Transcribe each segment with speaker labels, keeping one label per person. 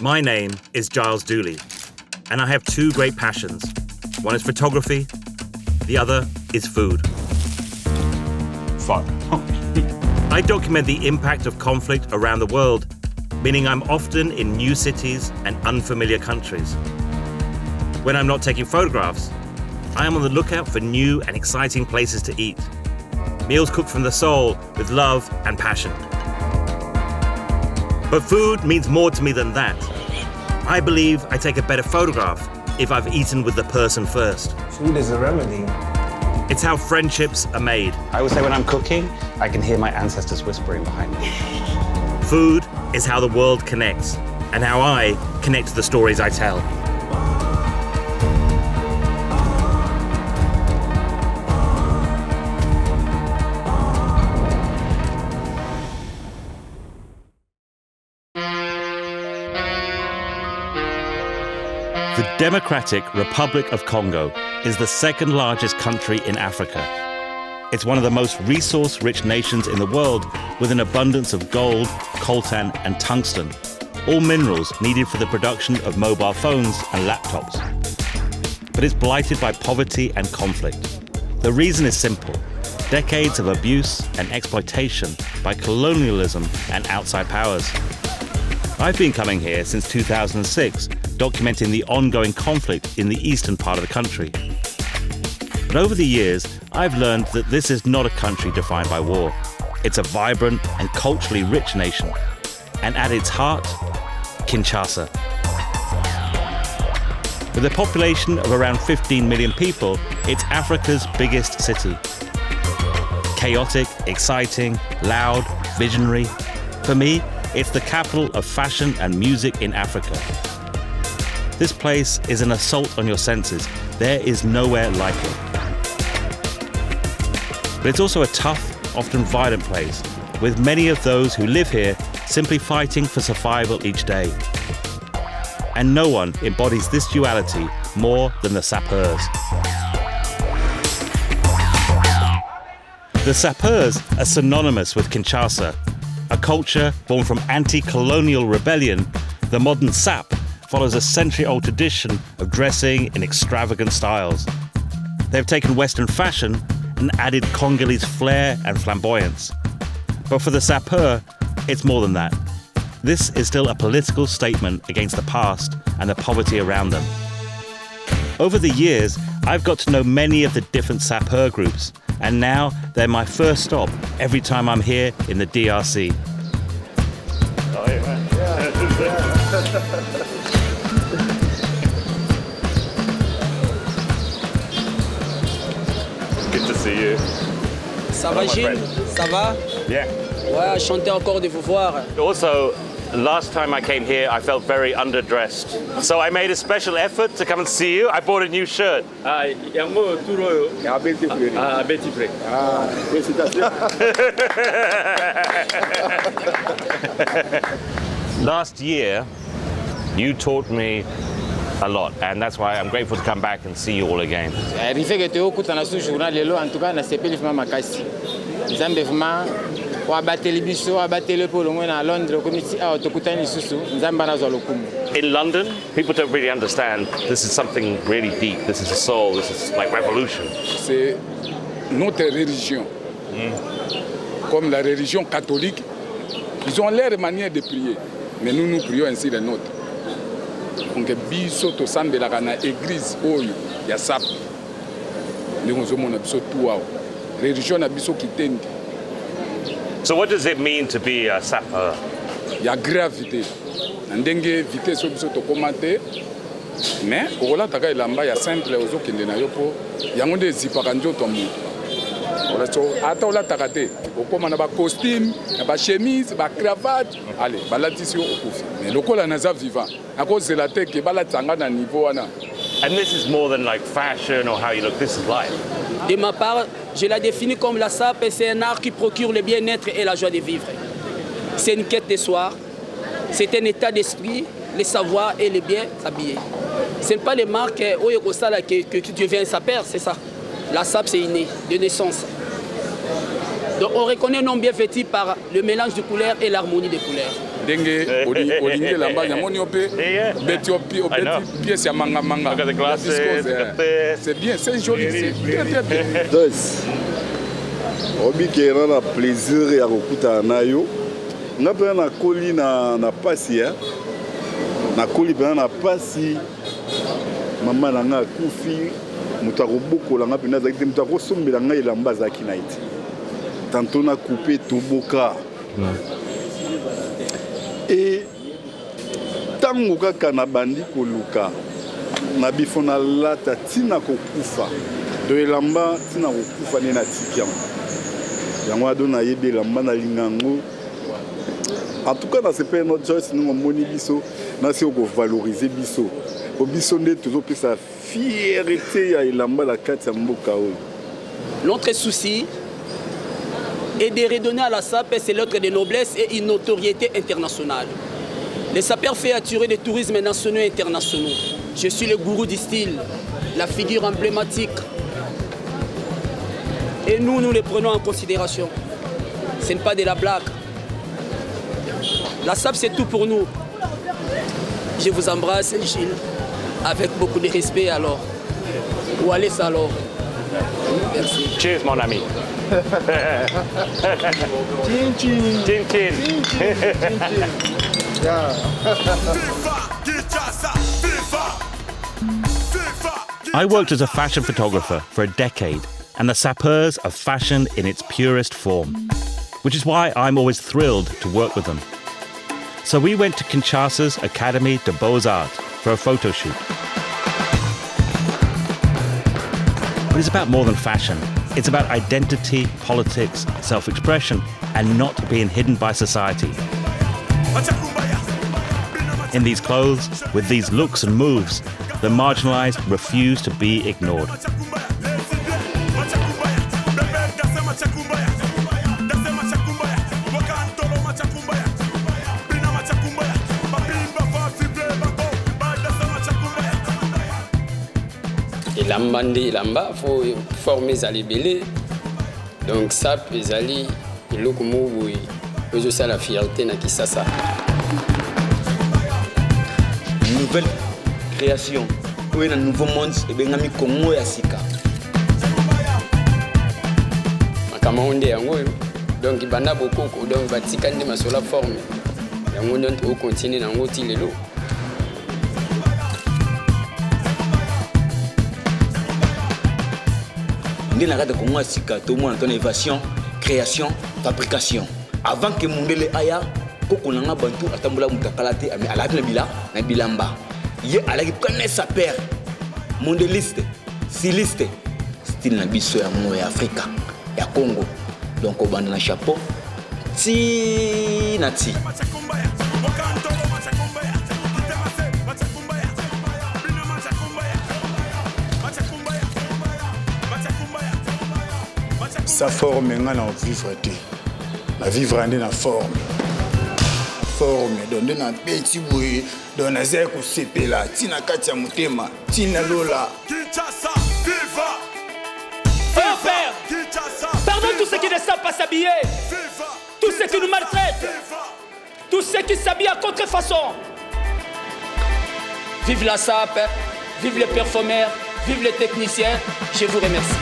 Speaker 1: My name is Giles Duley, and I have two great passions. One is photography, the other is food.
Speaker 2: Fun.
Speaker 1: I document the impact of conflict around the world, meaning I'm often in new cities and unfamiliar countries. When I'm not taking photographs, I am on the lookout for new and exciting places to eat. Meals cooked from the soul with love and passion. But food means more to me than that. I believe I take a better photograph if I've eaten with the person first.
Speaker 3: Food is a remedy.
Speaker 1: It's how friendships are made.
Speaker 2: I would say when I'm cooking, I can hear my ancestors whispering behind me.
Speaker 1: Food is how the world connects, and how I connect to the stories I tell. The Democratic Republic of Congo is the second largest country in Africa. It's one of the most resource-rich nations in the world, with an abundance of gold, coltan and tungsten, all minerals needed for the production of mobile phones and laptops. But it's blighted by poverty and conflict. The reason is simple: decades of abuse and exploitation by colonialism and outside powers. I've been coming here since 2006, documenting the ongoing conflict in the eastern part of the country. But over the years, I've learned that this is not a country defined by war. It's a vibrant and culturally rich nation. And at its heart, Kinshasa. With a population of around 15 million people, it's Africa's biggest city. Chaotic, exciting, loud, visionary. For me, it's the capital of fashion and music in Africa. This place is an assault on your senses. There is nowhere like it. But it's also a tough, often violent place, with many of those who live here simply fighting for survival each day. And no one embodies this duality more than the Sapeurs. The Sapeurs are synonymous with Kinshasa, a culture born from anti-colonial rebellion. The modern Sap follows a century-old tradition of dressing in extravagant styles. They've taken Western fashion and added Congolese flair and flamboyance. But for the Sapeur, it's more than that. This is still a political statement against the past and the poverty around them. Over the years, I've got to know many of the different Sapeur groups, and now they're my first stop every time I'm here in the DRC.
Speaker 2: Oh, yeah. Good to see you.
Speaker 4: Ça va, Gilles? Ça va?
Speaker 2: Yeah.
Speaker 4: Ouais, chanter encore de vous voir.
Speaker 1: Also, last time I came here, I felt very underdressed. So I made a special effort to come and see you. I bought a new shirt. Last year, you taught me a lot, and that's why I'm grateful to come back and see you all again. In London, people don't really understand this is something really deep. This is a soul. This is like revolution.
Speaker 5: C'est notre religion. Comme la religion catholique, ils ont leur manière de prier, mais nous prions ainsi les nôtres. Donc biso to sambelaka na église oyo ya Sap. Ndenge ozomona biso tu awa. Religion na biso kitendi.
Speaker 1: So what does it mean to be a Sapeur?
Speaker 5: Ya gravité. Ndenge vitesse oyo biso tokoma te, mais okolataka elamba ya simple ozokende na yo po yango nde ezipaka nzoto moto. Ata olataka te okoma na bacostume, na bachemise, bacravate, allez, balatisi yo okufi. Mais lokola naza vivant, akozela te ke balatanga na niveau wana.
Speaker 1: And this is more than like fashion or how you look. This is life.
Speaker 4: De ma part, je la définis comme la sape, c'est un art qui procure le bien-être et la joie de vivre. C'est une quête de soi, c'est un état d'esprit, le savoir et le bien s'habiller. Ce n'est pas les marques que tu deviens un sapeur, c'est ça. La sape, c'est inné, de naissance. Donc on reconnaît un homme bien vêtu par le mélange de couleurs et l'harmonie des couleurs.
Speaker 5: ndenge olingi elamba yango ni ope beti pièce ya manga c'est bien, c'est joli, c'est très très bien.
Speaker 3: obikena na plaisir ya kokutana na yo nga mpe nakoli na pasi nakoli mpe na pasi mama na nga akufi moto akobokola nga mpena azalaki te moto akosombela ngai elamba azalaki na ye te tanto nakupe toboka e ntango kaka na bandi koluka na bifo nalata ntina kokufa do elamba ntina kokufa nde natiki yango ado nayebi elamba nalinga yango en tout cas nasepele notre choice ndenge omoni biso nasi okovalorize biso po biso nde tozopesa fierté ya elamba na kati ya mboka oyo.
Speaker 4: Notre souci est de redonner à la SAP ses lettres de noblesse et une notoriété internationale. Les sapeurs fait attirer des tourismes nationaux et internationaux. Je suis le gourou du style, la figure emblématique. Et nous les prenons en considération. Ce n'est pas de la blague. La SAP, c'est tout pour nous. Je vous embrasse, Gilles, avec beaucoup de respect alors. Ou allez alors. Merci.
Speaker 1: Cheers, mon ami.
Speaker 6: Chin chin. Yeah.
Speaker 1: I worked as a fashion photographer for a decade, and the Sapeurs are fashion in its purest form, which is why I'm always thrilled to work with them. So we went to Kinshasa's Académie des Beaux-Arts for a photo shoot. But it's about more than fashion. It's about identity, politics, self-expression, and not being hidden by society. In these clothes, with these looks and moves, the marginalized refuse to be ignored.
Speaker 7: Elamba nde elamba faut former ezali ebele donc sap ezali eloko moko boye ezosala fierté na Kinshasa.
Speaker 8: Nouvelle création oyo na nouveau monde ebengami Congo ya sika
Speaker 7: makambo nde yango donc banda bokoko donc batika nde masola forme yango nde okontinue nango ti lelo.
Speaker 8: Ndé na kata Congo ya sika tomona ton innovation, création, fabrication. Avant que mondele aya koko nanga bantu atambola mutakala te mais alapi na bilamba. Ye alaki connaître sa père. Mondeliste, styliste, style na biso ya mo ya Afrika, ya Congo. Donc au banda na chapeau. Ti na ti.
Speaker 5: Sa forme nga na vivre te. Na vivre ande na forme. Forme donde na petit boye, don na zé ko sepela, tina kati ya mutema, tina lola.
Speaker 9: Kinshasa, viva! Oh père! Kinshasa! Pardonne tous ceux qui ne savent pas s'habiller. Viva! Tous ceux qui nous maltraitent. Viva! Tous ceux qui s'habillent à contrefaçon.
Speaker 4: Vive la SAP, vive les performeurs, vive les techniciens. Je vous remercie.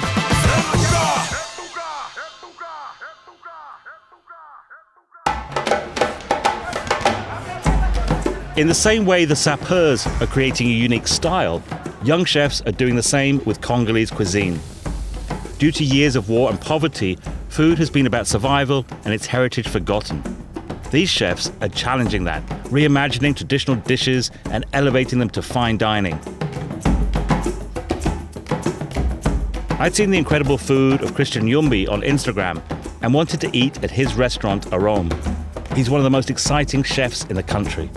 Speaker 1: In the same way the Sapeurs are creating a unique style, young chefs are doing the same with Congolese cuisine. Due to years of war and poverty, food has been about survival and its heritage forgotten. These chefs are challenging that, reimagining traditional dishes and elevating them to fine dining. I'd seen the incredible food of Christian Yumbi on Instagram and wanted to eat at his restaurant Arome. He's one of the most exciting chefs in the country.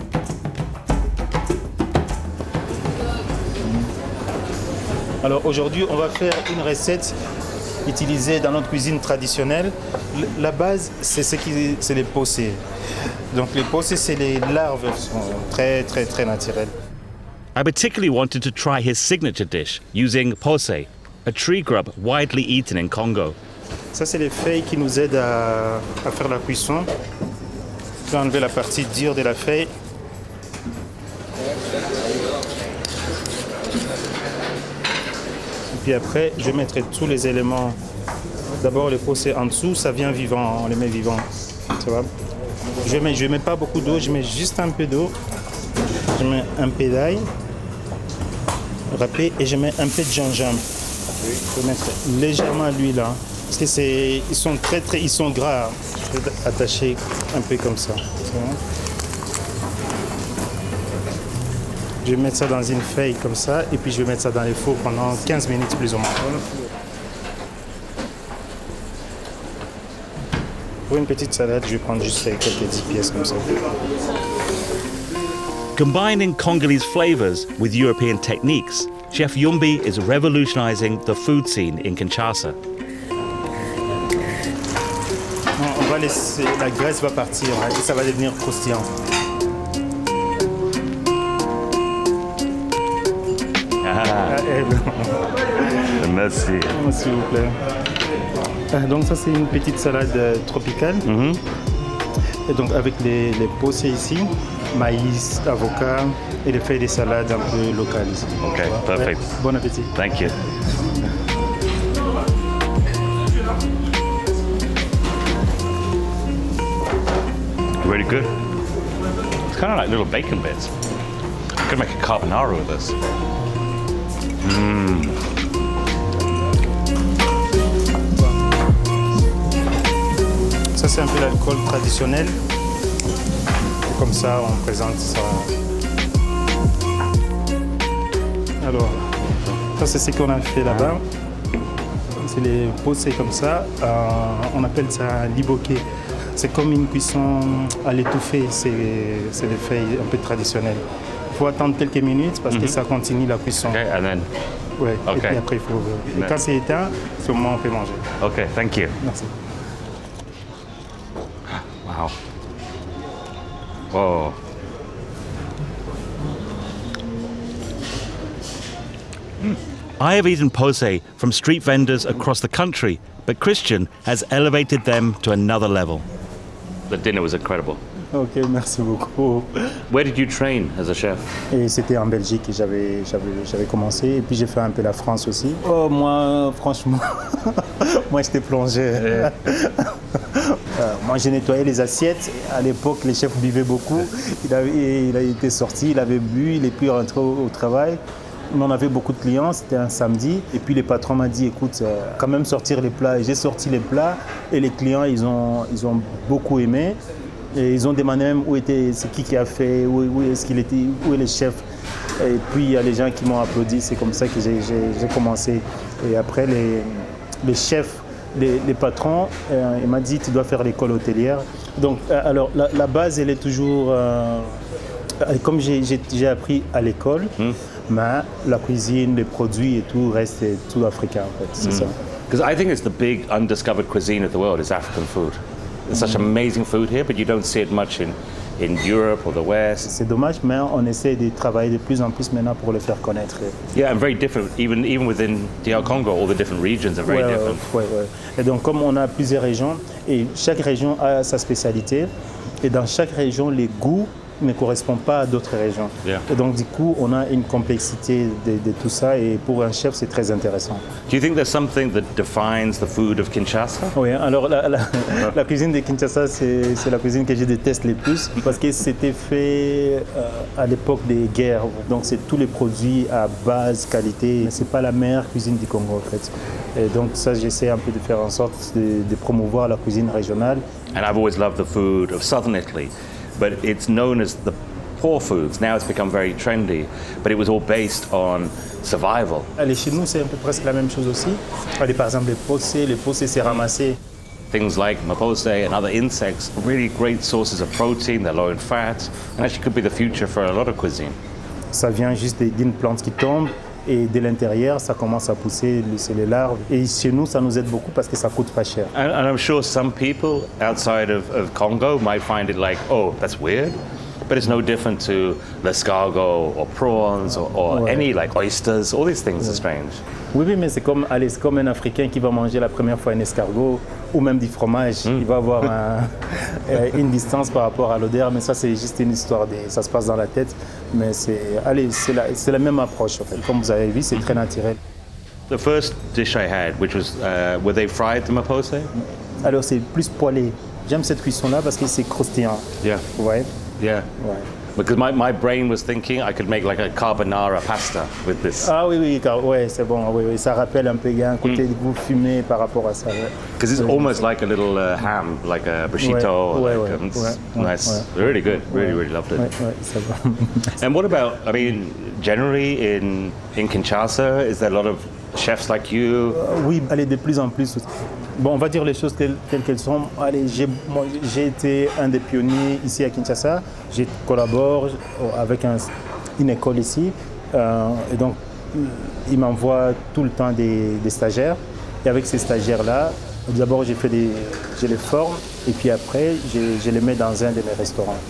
Speaker 6: Alors aujourd'hui, on va faire une recette utilisée dans notre cuisine traditionnelle. La base, c'est les possés. Donc les possés, c'est les larves, sont très naturelles.
Speaker 1: I particularly wanted to try his signature dish using possé, a tree grub widely eaten in Congo.
Speaker 6: Ça, c'est les feuilles qui nous aident à faire la cuisson. Je vais enlever la partie dure de la feuille. Et puis après, je mettrai tous les éléments. D'abord, les pousser en dessous, ça vient vivant, on les met vivants. Tu vois? Je mets pas beaucoup d'eau, je mets juste un peu d'eau. Je mets un peu d'ail râpé et je mets un peu de gingembre. Je vais mettre légèrement l'huile là. Parce que ils sont gras. Je vais attacher un peu comme ça. Je vais mettre ça dans une feuille comme ça et puis je vais mettre ça dans le four pendant 15 minutes plus ou moins. Pour une petite salade, je vais prendre juste quelques 10 pièces comme ça.
Speaker 1: Combining Congolese flavors with European techniques, Chef Yumbi is revolutionizing the food scene in Kinshasa.
Speaker 6: On va laisser, la graisse va partir et ça va devenir croustillant.
Speaker 1: Merci.
Speaker 6: S'il vous plaît. Donc ça c'est une petite salade tropicale. Et donc avec les possés ici, maïs, avocat et les feuilles de salade un peu locales ici.
Speaker 1: Okay, perfect.
Speaker 6: Bon appétit.
Speaker 1: Thank you. Really good. It's kind of like little bacon bits. I could make a carbonara with this.
Speaker 6: Ça c'est un peu l'alcool traditionnel. Et comme ça on présente ça. Alors, ça c'est ce qu'on a fait là-bas. C'est les possés comme ça. On appelle ça liboqué. C'est comme une cuisson à l'étouffée. C'est des feuilles un peu traditionnelles. Il faut attendre quelques minutes parce que ça continue la cuisson.
Speaker 1: Okay, and then.
Speaker 6: Ouais.
Speaker 1: Okay.
Speaker 6: Et puis après il faut. Et quand c'est éteint, c'est au moment où on peut manger.
Speaker 1: Okay, thank you.
Speaker 6: Merci.
Speaker 1: Wow. Whoa. I have eaten posé from street vendors across the country, but Christian has elevated them to another level. The dinner was incredible.
Speaker 6: Ok, merci beaucoup.
Speaker 1: Where did you train as a chef?
Speaker 6: Et c'était en Belgique que j'avais commencé. Et puis j'ai fait un peu la France aussi. Oh, moi, franchement, moi j'étais plongé. Moi j'ai nettoyé les assiettes. À l'époque, les chefs buvaient beaucoup. Il a été sorti, il avait bu, il est pu rentrer au travail. Mais on avait beaucoup de clients, c'était un samedi. Et puis les patrons m'ont dit, écoute, quand même sortir les plats. Et j'ai sorti les plats et les clients, ils ont beaucoup aimé. Et ils ont demandé même c'est qui a fait, où est-ce qu'il était, où est le chef. Et puis il y a les gens qui m'ont applaudi, c'est comme ça que j'ai commencé. Et après les chefs, les patrons, ils m'ont dit tu dois faire l'école hôtelière. Donc alors la base elle est toujours, comme j'ai appris à l'école, mais la cuisine, les produits et tout reste tout africain en fait, c'est ça.
Speaker 1: Because I think it's the big undiscovered cuisine of the world is African food. There's such amazing food here, but you don't see it much in Europe or the West.
Speaker 6: C'est dommage, mais on essaie de travailler de plus en plus maintenant pour le faire connaître.
Speaker 1: Yeah, and very different, even within DR Congo, all the different regions are very different.
Speaker 6: Ouais. Et donc, comme on a plusieurs régions, et chaque région a sa spécialité, et dans chaque région, les goûts ne correspondent pas à d'autres régions.
Speaker 1: Yeah.
Speaker 6: Et donc, du coup, on a une complexité de tout ça, et pour un chef, c'est très intéressant.
Speaker 1: Do you think there's something that defines the food of Kinshasa?
Speaker 6: Oui, alors la cuisine de Kinshasa, c'est la cuisine que je déteste le plus, parce que c'était fait à l'époque des guerres. Donc, c'est tous les produits à base, qualité. Mais c'est pas la meilleure cuisine du Congo, en fait. Et donc, ça, j'essaie un peu de faire en sorte de promouvoir la cuisine régionale.
Speaker 1: And I've always loved the food of southern Italy. But it's known as the poor foods. Now it's become very trendy, but it was all based on survival.
Speaker 6: Allez, chez nous, c'est un peu presque la même chose aussi. Allez, par exemple, les possés, c'est ramassé.
Speaker 1: Things like mapose and other insects, really great sources of protein, they're low in fat, and actually could be the future for a lot of cuisine.
Speaker 6: Ça vient juste d'une plante qui tombe, et de l'intérieur, ça commence à pousser, c'est les larves. Et chez nous, ça nous aide beaucoup parce que ça coûte pas cher.
Speaker 1: And I'm sure some people outside of Congo might find it like, oh, that's weird. But it's no different to l'escargot or prawns or any like oysters. All these things are strange.
Speaker 6: Oui, oui, mais c'est comme un Africain qui va manger la première fois un escargot ou même du fromage. Il va avoir une distance par rapport à l'odeur, mais ça c'est juste une histoire, ça se passe dans la tête. Mais c'est la même approche en fait. Comme vous avez vu, c'est très naturel.
Speaker 1: The first dish I had, which was, were they fried, the mapose?
Speaker 6: Alors c'est plus poêlé. J'aime cette cuisson-là parce que c'est croustillant.
Speaker 1: Yeah.
Speaker 6: Ouais.
Speaker 1: Yeah.
Speaker 6: Ouais.
Speaker 1: Because my brain was thinking I could make like a carbonara pasta with this.
Speaker 6: Ah oui, ouais, c'est bon. Oui, ça rappelle un peu, il y a un côté de goût fumé par rapport à ça.
Speaker 1: Because it's almost like a little ham, like a bruschetto. It's nice. Really good. Really loved it.
Speaker 6: Ouais, c'est bon.
Speaker 1: And what about, I mean, generally in Kinshasa, is there a lot of chefs like you?
Speaker 6: Oui, allez, de plus en plus. Bon, on va dire les choses telles qu'elles sont. Allez, j'ai été un des pionniers ici à Kinshasa. Je collabore avec une école ici. Et donc, ils m'envoient tout le temps des stagiaires. Et avec ces stagiaires-là, d'abord, je les forme. Et puis après, je les mets dans un de mes restaurants.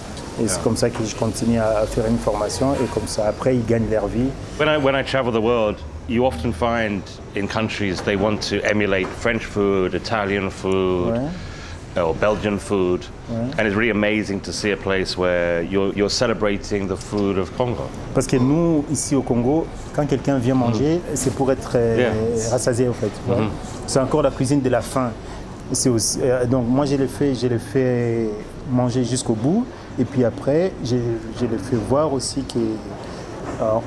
Speaker 6: Et c'est comme ça que je continue à faire une formation. Et comme ça, après, ils gagnent leur vie.
Speaker 1: When I travel the world, you often find in countries they want to emulate French food, Italian food, or Belgian food. And it's really amazing to see a place where you're celebrating the food of Congo.
Speaker 6: Parce que nous, ici au Congo, quand quelqu'un vient manger, c'est pour être rassasié en fait. C'est encore la cuisine de la faim. Aussi, donc moi je le fais manger jusqu'au bout. Et puis après, je le fais voir aussi que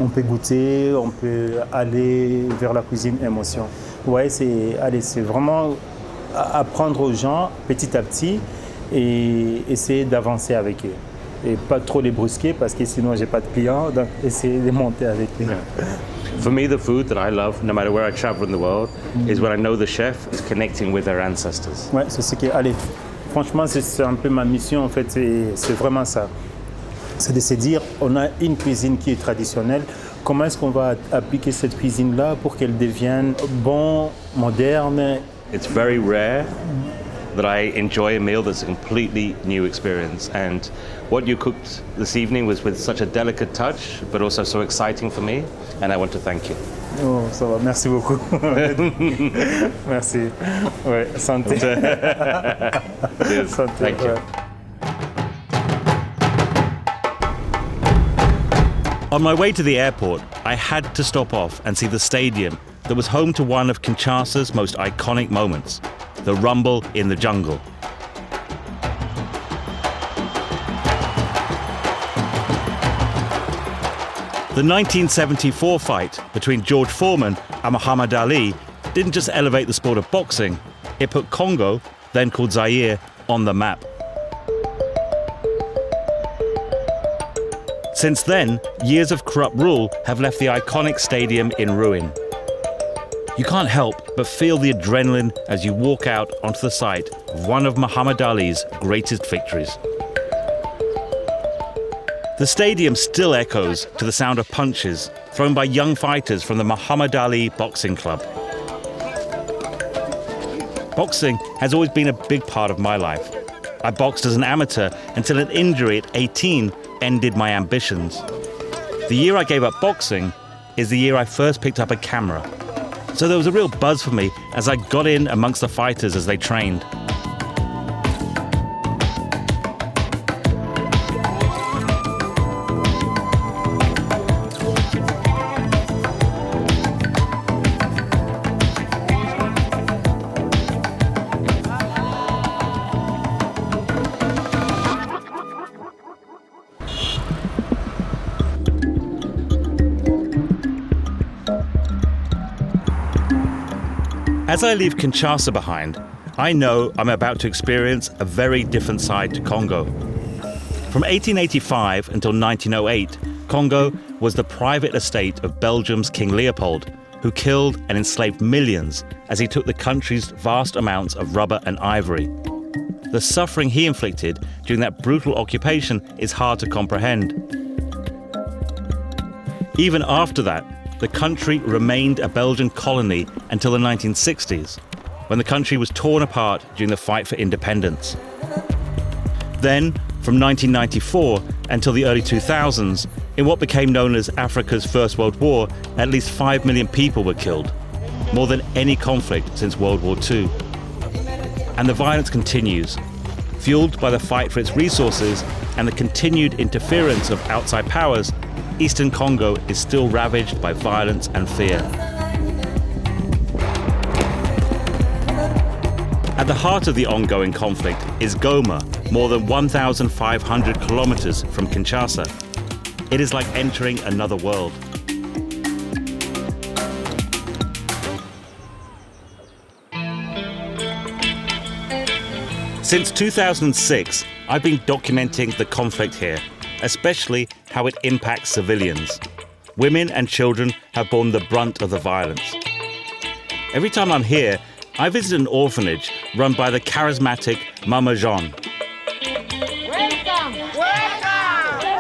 Speaker 6: on peut goûter, on peut aller vers la cuisine émotion. Ouais, c'est vraiment apprendre aux gens petit à petit et essayer d'avancer avec eux. Et pas trop les brusquer parce que sinon j'ai pas de clients, donc essayer de monter avec eux.
Speaker 1: For me, the food that I love, no matter where I travel in the world, is when I know the chef is connecting with their ancestors.
Speaker 6: Ouais, c'est ce qui est. Allez, franchement, c'est un peu ma mission en fait, c'est vraiment ça. C'est de se dire, on a une cuisine qui est traditionnelle, comment est-ce qu'on va appliquer cette cuisine-là pour qu'elle devienne bon, moderne?
Speaker 1: It's very rare that I enjoy a meal that's a completely new experience. And what you cooked this evening was with such a delicate touch, but also so exciting for me, and I want to thank you.
Speaker 6: Oh, ça va, merci beaucoup. Merci. Ouais, santé.
Speaker 1: Cheers.
Speaker 6: Santé.
Speaker 1: Thank you.
Speaker 6: Ouais.
Speaker 1: On my way to the airport, I had to stop off and see the stadium that was home to one of Kinshasa's most iconic moments, the Rumble in the Jungle. The 1974 fight between George Foreman and Muhammad Ali didn't just elevate the sport of boxing, it put Congo, then called Zaire, on the map. Since then, years of corrupt rule have left the iconic stadium in ruin. You can't help but feel the adrenaline as you walk out onto the site of one of Muhammad Ali's greatest victories. The stadium still echoes to the sound of punches thrown by young fighters from the Muhammad Ali Boxing Club. Boxing has always been a big part of my life. I boxed as an amateur until an injury at 18 ended my ambitions. The year I gave up boxing is the year I first picked up a camera. So there was a real buzz for me as I got in amongst the fighters as they trained. As I leave Kinshasa behind, I know I'm about to experience a very different side to Congo. From 1885 until 1908, Congo was the private estate of Belgium's King Leopold, who killed and enslaved millions as he took the country's vast amounts of rubber and ivory. The suffering he inflicted during that brutal occupation is hard to comprehend. Even after that, the country remained a Belgian colony until the 1960s, when the country was torn apart during the fight for independence. Then, From 1994 until the early 2000s, in what became known as Africa's First World War, at least 5 million people were killed, more than any conflict since World War II. And the violence continues, fueled by the fight for its resources and the continued interference of outside powers. Eastern Congo is still ravaged by violence and fear. At the heart of the ongoing conflict is Goma, more than 1,500 kilometers from Kinshasa. It is like entering another world. Since 2006, I've been documenting the conflict here, especially how it impacts civilians. Women and children have borne the brunt of the violence. Every time I'm here, I visit an orphanage run by the charismatic Mama Jean.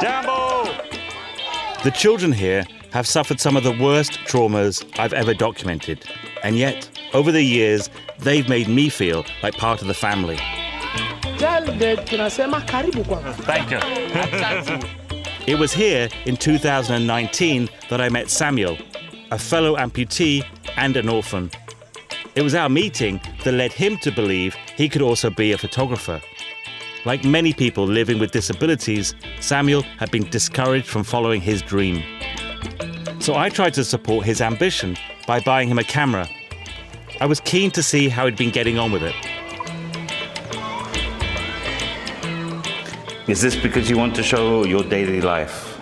Speaker 1: Jambo! The children here have suffered some of the worst traumas I've ever documented, and yet, over the years, they've made me feel like part of the family. Thank you. It was here in 2019 that I met Samuel, a fellow amputee and an orphan. It was our meeting that led him to believe he could also be a photographer. Like many people living with disabilities, Samuel had been discouraged from following his dream. So I tried to support his ambition by buying him a camera. I was keen to see how he'd been getting on with it. Is this because you want to show your daily life?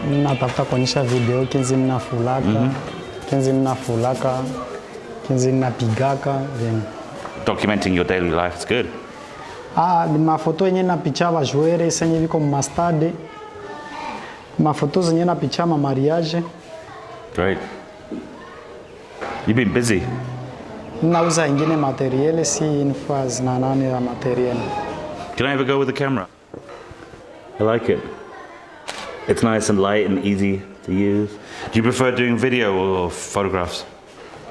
Speaker 10: Natafuta kuonyesha video kinzi ninafulaka, kinzi ninapigaka.
Speaker 1: Documenting your daily life is good.
Speaker 10: Mafoto yenye napicha bajuere senye viko mastade. Mafoto zenye napicha ma mariage.
Speaker 1: Great. You've been busy.
Speaker 10: Nauza ingine materiele si infaz na nane ya materiele.
Speaker 1: Can I ever go with the camera? I like it. It's nice and light and easy to use. Do you prefer doing video or photographs?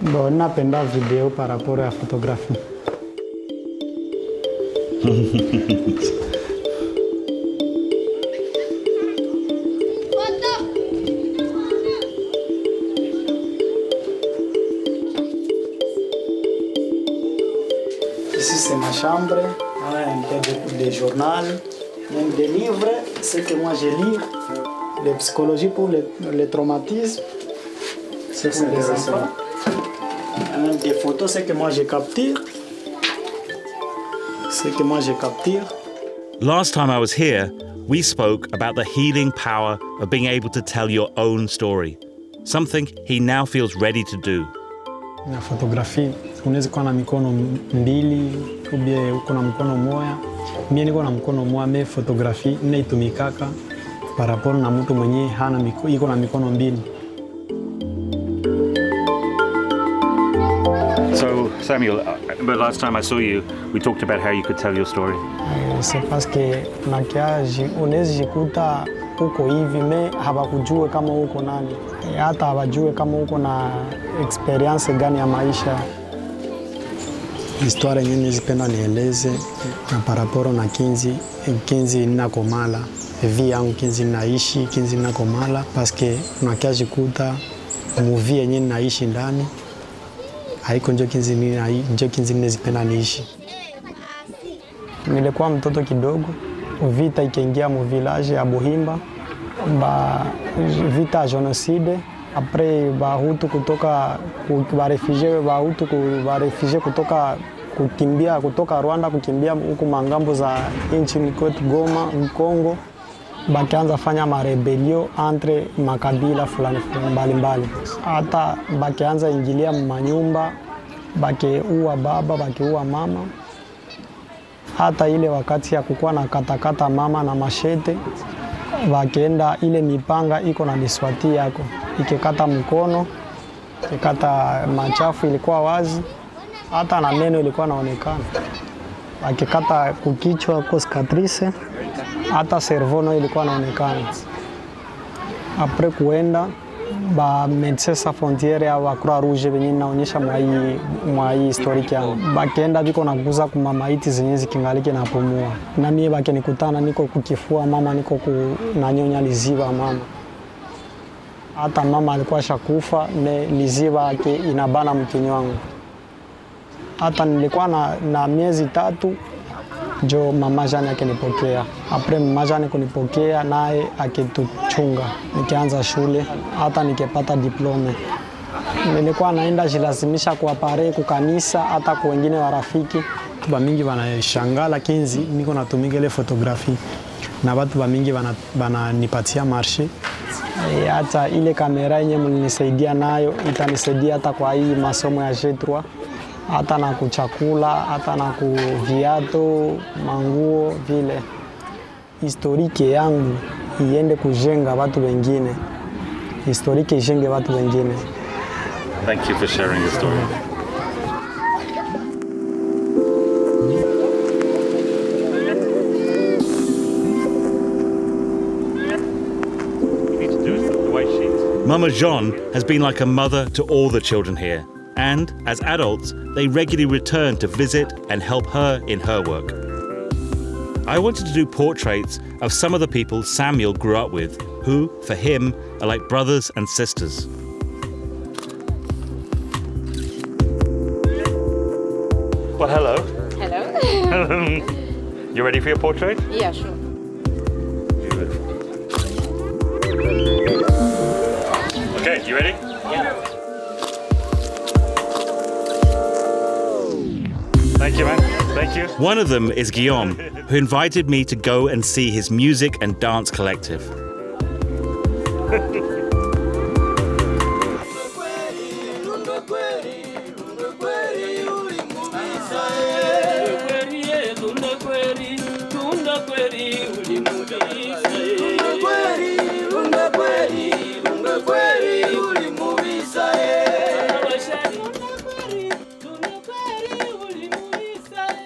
Speaker 10: Bo napenda video par rapport à photographie. Ici c'est ma chambre, un peu de journal, même des livres, ce que moi je lis, la psychologie pour le traumatisme, c'est des enfants. Même des photos, c'est que moi je capture.
Speaker 1: Last time I was here, we spoke about the healing power of being able to tell your own story, something he now feels ready to do.
Speaker 10: Na photography, unaweza kuwa na mikono mbili, ubie uko na mkono moja. Mimi niko na mkono moja, me photography inaitumikaka par rapport na mtu mwenye hana iko na mikono mbili.
Speaker 1: So, Samuel, but last time I saw you, we talked about how you could tell your story.
Speaker 10: C'est parce que nakiaji unaweza jikuta uko hivi me habakujue kama uko nani, hata habajue kama uko na experience gani ya maisha. Histoire yenyewe nizipenda nieleze na paraporo na kinzi ninakomala vie yangu kinzi naishi kinzi ninakomala parce que unakiaji kuta movie yenyewe naishi ndani haiko njo kinzi nizipenda niishi. Nilikuwa mtoto kidogo, vita ikaingia mu village ya Buhimba, vita ya genocide. Après bahutu kutoka barefugee kutoka kukimbia kutoka Rwanda kukimbia huku mangambo za nchi kwetu Goma, Congo, bakianza fanya marebelio entre makabila fulani mbalimbali. Hata bakianza ingilia manyumba, bakiua baba, bakiua mama. Hata ile wakati ya kukuwa na katakata mama na mashete, bakienda ile mipanga iko na diswati yako, ikikata mkono, ikikata machafu ilikuwa wazi, hata na meno ilikuwa naonekana. Akikata kukichwa kwa cicatrice, hata cerveau ilikuwa naonekana. Apre kuenda ba Médecins Sans Frontières au Croix Rouge venye naonyesha mwa hii historiki yangu. Bakienda biko naguza kuma maiti zenye zikingaliki napumua. Na mie bakinikutana niko kukifua mama, niko nanyonya liziba mama. Hata mama alikuwa shakufa, liziba yake inabana mkinywa wangu. Hata nilikuwa na miezi 3 jo mama Jane akinipokea. Apre mama Jane kunipokea naye akituchunga. Nikianza shule hata nikipata diplome. Nilikuwa naenda jilazimisha kuapare kukanisa hata kwa wengine wa rafiki. Ba mingi wanashangaa lakini niko natumika ile photography. Na watu ba mingi wananipatia marché. Hata ile kamera yenyewe mlinisaidia nayo itanisaidia hata kwa hii masomo ya G3. Hata na kuchakula, hata na kuviato, manguo vile. Historiki yangu iende kujenga watu wengine. Historiki ijenge watu wengine.
Speaker 1: Thank you for sharing your story. Mama Jean has been like a mother to all the children here. And as adults, they regularly return to visit and help her in her work. I wanted to do portraits of some of the people Samuel grew up with, who, for him, are like brothers and sisters. Well, hello.
Speaker 11: Hello.
Speaker 1: You ready for your portrait?
Speaker 11: Yeah, sure.
Speaker 1: Okay, you ready?
Speaker 11: Yeah.
Speaker 1: Thank you, man. Thank you. One of them is Guillaume, who invited me to go and see his music and dance collective.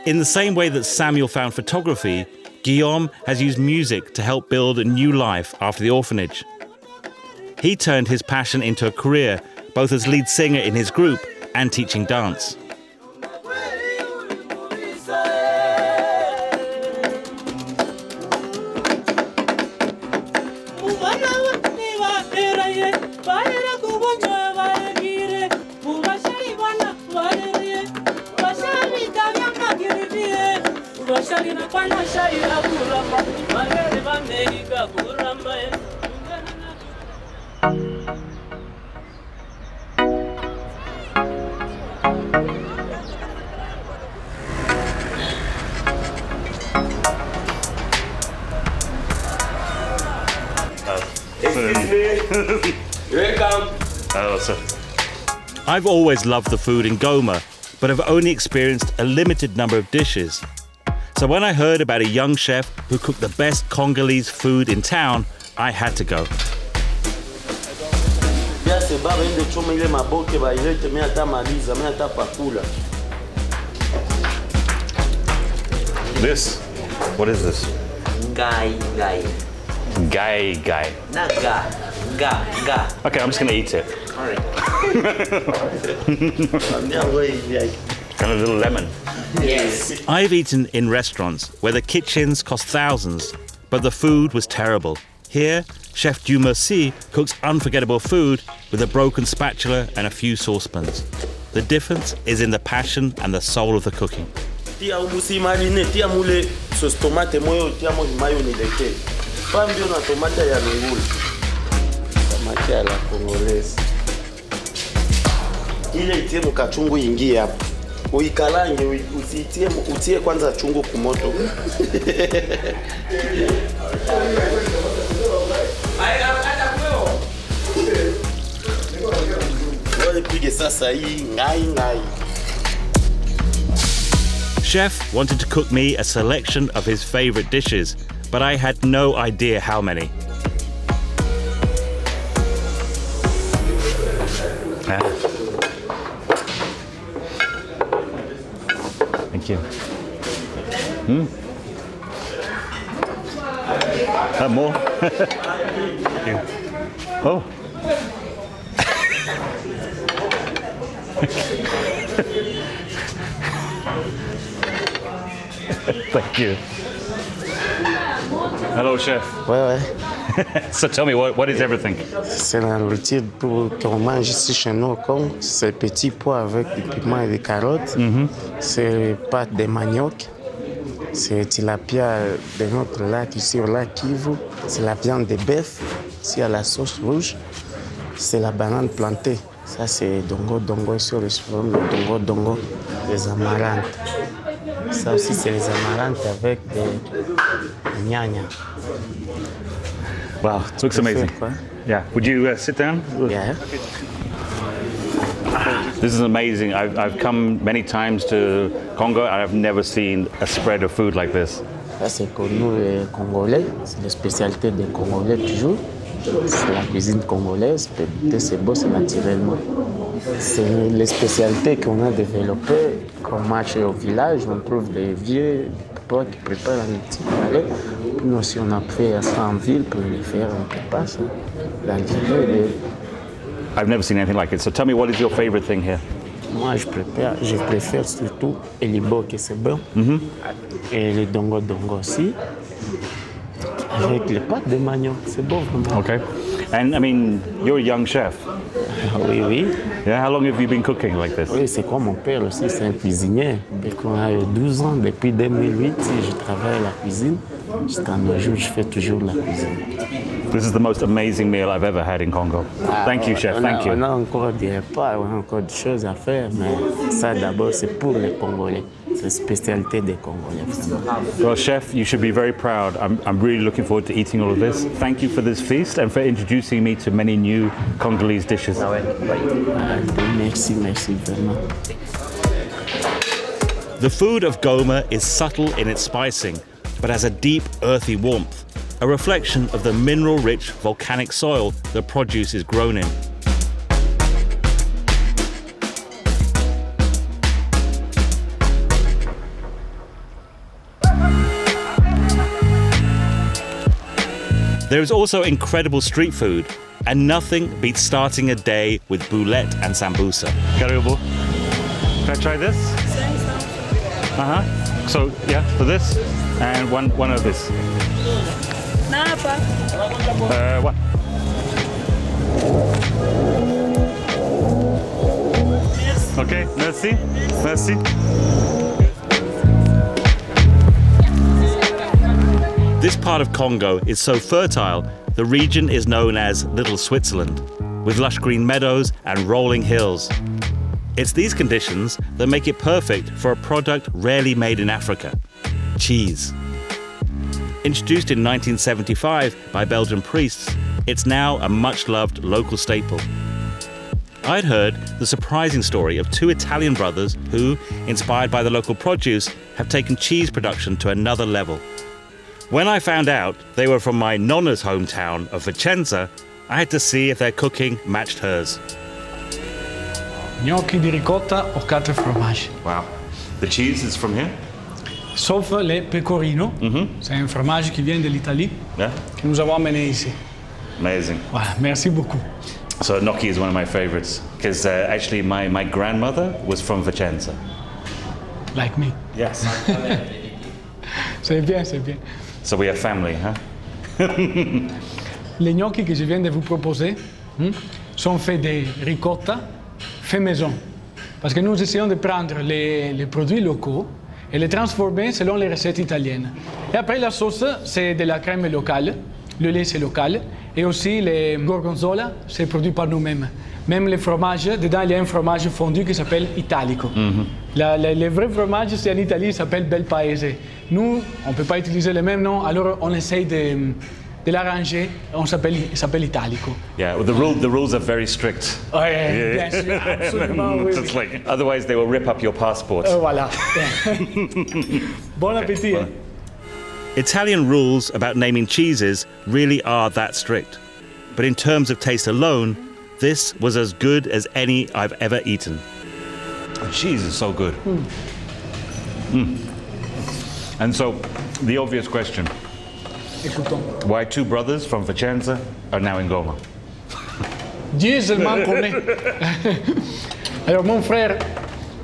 Speaker 1: In the same way that Samuel found photography, Guillaume has used music to help build a new life after the orphanage. He turned his passion into a career, both as lead singer in his group and teaching dance. Welcome. Oh, sir. I've always loved the food in Goma, but have only experienced a limited number of dishes. So when I heard about a young chef who cooked the best Congolese food in town, I had to go. This? What is this?
Speaker 12: Gai.
Speaker 1: Gai.
Speaker 12: Not ga.
Speaker 1: Okay, I'm just gonna eat it.
Speaker 12: All right.
Speaker 1: Kind of a little lemon.
Speaker 12: Yes.
Speaker 1: I've eaten in restaurants where the kitchens cost thousands, but the food was terrible. Here, Chef Dieu Merci cooks unforgettable food with a broken spatula and a few saucepans. The difference is in the passion and the soul of the cooking.
Speaker 13: Tia umusi marine, tia mule sos tomate moyo, tia mo mayo ni leke. Pambio na tomate ya lungulu. Tomate ya la Congolese. Ile itie mukachungu ingie hapo. Uikalange utie kwanza chungu kumoto. Pige sasa hii ngai.
Speaker 1: Chef wanted to cook me a selection of his favorite dishes, but I had no idea how many. Thank you. More? Thank you. Oh. Thank you. Hello, chef.
Speaker 13: Ouais.
Speaker 1: So tell me, what is everything?
Speaker 13: C'est la nourriture qu'on mange ici chez nous au Congo. C'est petits pois avec du piment et des carottes. C'est pâte de manioc. C'est tilapia de notre lac ici au lac Kivu. C'est la viande de bœuf ici à la sauce rouge. C'est la banane plantée. Ça, c'est dongo ici au restaurant, le dongo, les amarantes. Ça aussi, c'est les amarantes avec des gnagna.
Speaker 1: Wow, it looks amazing. Yeah. Would you sit down?
Speaker 13: Yeah.
Speaker 1: This is amazing. I've come many times to Congo and I've never seen a spread of food like this.
Speaker 13: Ça, c'est connu les Congolais. C'est la spécialité des Congolais toujours. C'est la cuisine congolaise. C'est beau, c'est naturellement. C'est les spécialités qu'on a développées. Quand on marche au village, on trouve des vieux qui préparent un petit palais. Puis nous aussi, on a fait ça en ville pour les faire. On prépare ça.
Speaker 1: I've never seen anything like it. So tell me, what is your favorite thing here?
Speaker 13: Moi, je préfère surtout les bocs, c'est bon. Et le dongo aussi. Avec les pâtes de manioc, c'est bon vraiment.
Speaker 1: Okay. And I mean, you're a young chef.
Speaker 13: Oui.
Speaker 1: Yeah, how long have you been cooking like this?
Speaker 13: Oui, c'est quoi mon père aussi, c'est un cuisinier. Depuis qu'on a 12 ans, depuis 2008, je travaille à la cuisine. Jusqu'à nos jours, je fais toujours la cuisine.
Speaker 1: This is the most amazing meal I've ever had in Congo. Thank you, chef. Thank you.
Speaker 13: On a encore des repas, on a encore des choses à faire, mais ça d'abord, c'est pour les Congolais. C'est la spécialité des Congolais.
Speaker 1: Well, chef, you should be very proud. I'm really looking forward to eating all of this. Thank you for this feast and for introducing me to many new Congolese dishes.
Speaker 13: Merci vraiment.
Speaker 1: The food of Goma is subtle in its spicing, but has a deep, earthy warmth, a reflection of the mineral-rich volcanic soil the produce is grown in. There is also incredible street food, and nothing beats starting a day with boulette and sambusa. Karibu. Can I try this? So, yeah, for this, and one of this.
Speaker 11: Napa.
Speaker 1: One. Okay, merci. This part of Congo is so fertile, the region is known as Little Switzerland, with lush green meadows and rolling hills. It's these conditions that make it perfect for a product rarely made in Africa: cheese. Introduced in 1975 by Belgian priests, it's now a much-loved local staple. I'd heard the surprising story of two Italian brothers who, inspired by the local produce, have taken cheese production to another level. When I found out they were from my nonna's hometown of Vicenza, I had to see if their cooking matched hers.
Speaker 14: Gnocchi di ricotta aux 4 fromages.
Speaker 1: Wow. The cheese is from here?
Speaker 14: Sauf le pecorino. C'est un fromage qui vient de l'Italie, que nous avons amené ici.
Speaker 1: Amazing.
Speaker 14: Voilà, merci beaucoup.
Speaker 1: So gnocchi is one of my favorites, because actually my grandmother was from Vicenza.
Speaker 14: Like me.
Speaker 1: Yes.
Speaker 14: C'est bien.
Speaker 1: So we have family, huh?
Speaker 14: Les gnocchi que je viens de vous proposer sont faits de ricotta fait maison. Parce que nous essayons de prendre les produits locaux et les transformer selon les recettes italiennes. Et après, la sauce, c'est de la crème locale, le lait, c'est local, et aussi les gorgonzola, c'est produit par nous-mêmes. Même les fromages, dedans, il y a un fromage fondu qui s'appelle italico. Le vrai fromage, c'est en Italie, il s'appelle bel paese. Nous, on ne peut pas utiliser le même nom, alors on essaye de l'arranger, il s'appelle italico.
Speaker 1: Yeah, well, the rules are very strict.
Speaker 14: Bien sûr, absolument, oui.
Speaker 1: It's like, otherwise they will rip up your passport.
Speaker 14: Voilà. Bon appétit.
Speaker 1: Well, Italian rules about naming cheeses really are that strict. But in terms of taste alone, this was as good as any I've ever eaten. The cheese is so good. And so, the obvious question, why two brothers from Vicenza are now in Goma?
Speaker 14: Dieu seulement connaît. Alors mon frère,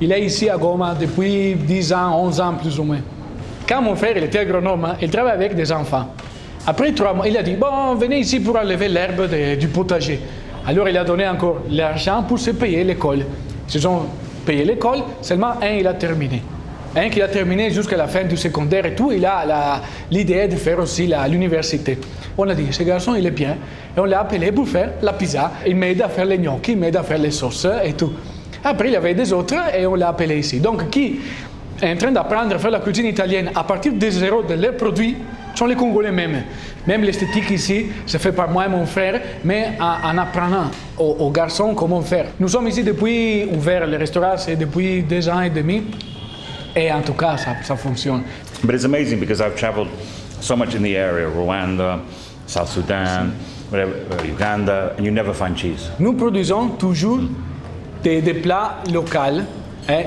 Speaker 14: il est ici à Goma depuis 10 ans, 11 ans plus ou moins. Quand mon frère il était agronome, il travaille avec des enfants. Après 3 mois, il a dit, bon, venez ici pour enlever l'herbe du potager. Alors il a donné encore l'argent pour se payer l'école. Ils se sont payé l'école, seulement un il a terminé. Un qui a terminé jusqu'à la fin du secondaire et tout, il a l'idée de faire aussi l'université. On a dit, ce garçon il est bien, et on l'a appelé pour faire la pizza. Il m'aide à faire les gnocchi, il m'aide à faire les sauces et tout. Après il y avait des autres et on l'a appelé ici. Donc qui est en train d'apprendre à faire la cuisine italienne à partir de zéro de leurs produits sont les Congolais même. Même l'esthétique ici, c'est fait par moi et mon frère, mais en apprenant aux garçons comment faire. Nous sommes ici depuis ouvert le restaurant, c'est depuis 2 ans et demi. Et en tout cas, ça fonctionne.
Speaker 1: But it's amazing because I've traveled so much in the area, Rwanda, South Sudan, whatever, Uganda, and you never find cheese.
Speaker 14: Nous produisons toujours des plats locaux,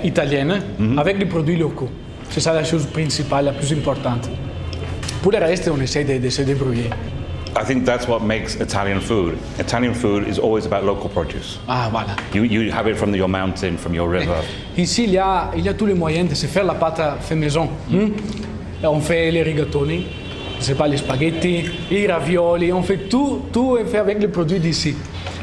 Speaker 14: italiens, avec des produits locaux. C'est ça la chose principale, la plus importante. Pour le reste, on essaie de se débrouiller.
Speaker 1: I think that's what makes Italian food. Italian food is always about local produce.
Speaker 14: Ah, voilà.
Speaker 1: You have it from your mountain, from your river.
Speaker 14: Ici, il y a tous les moyens de se faire la pâte fait maison. On fait les rigatoni, c'est pas les spaghettis, les ravioli, on fait tout est fait avec les produits d'ici.